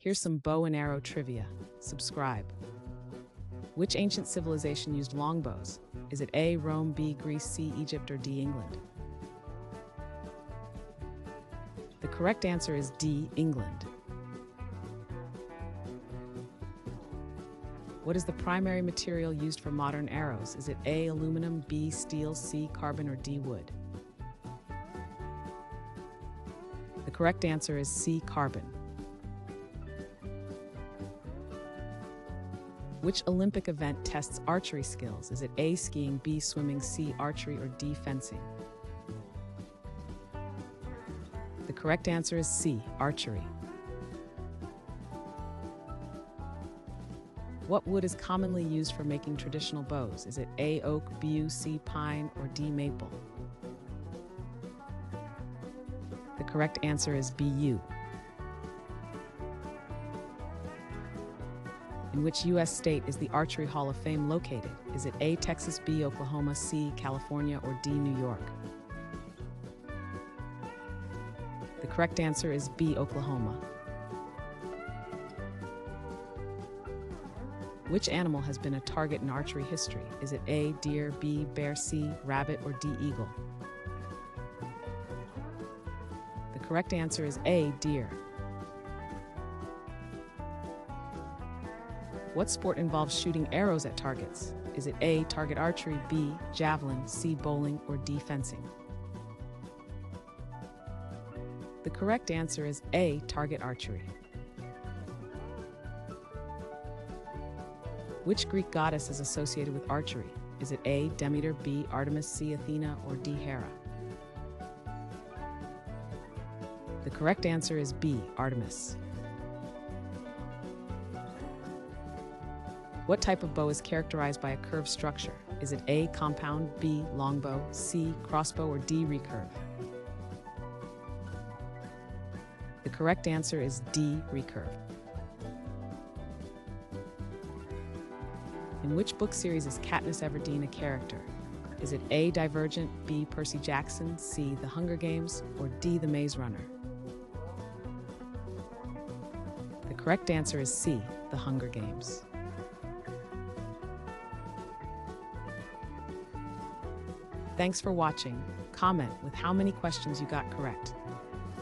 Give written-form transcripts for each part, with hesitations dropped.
Here's some bow and arrow trivia. Subscribe. Which ancient civilization used longbows? Is it A, Rome, B, Greece, C, Egypt, or D, England? The correct answer is D, England. What is the primary material used for modern arrows? Is it A, aluminum, B, steel, C, carbon, or D, wood? The correct answer is C, carbon. Which Olympic event tests archery skills? Is it A, skiing, B, swimming, C, archery, or D, fencing? The correct answer is C, archery. What wood is commonly used for making traditional bows? Is it A, oak, B, yew, C, pine, or D, maple? The correct answer is B, yew. In which U.S. state is the Archery Hall of Fame located? Is it A, Texas, B, Oklahoma, C, California, or D, New York? The correct answer is B, Oklahoma. Which animal has been a target in archery history? Is it A, deer, B, bear, C, rabbit, or D, eagle? The correct answer is A, deer. What sport involves shooting arrows at targets? Is it A, target archery, B, javelin, C, bowling, or D, fencing? The correct answer is A, target archery. Which Greek goddess is associated with archery? Is it A, Demeter, B, Artemis, C, Athena, or D, Hera? The correct answer is B, Artemis. What type of bow is characterized by a curved structure? Is it A, compound, B, longbow, C, crossbow, or D, recurve? The correct answer is D, recurve. In which book series is Katniss Everdeen a character? Is it A, Divergent, B, Percy Jackson, C, The Hunger Games, or D, The Maze Runner? The correct answer is C, The Hunger Games. Thanks for watching. Comment with how many questions you got correct.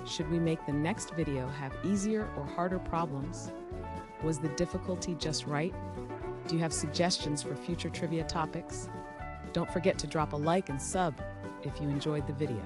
Should we make the next video have easier or harder problems? Was the difficulty just right? Do you have suggestions for future trivia topics? Don't forget to drop a like and sub if you enjoyed the video.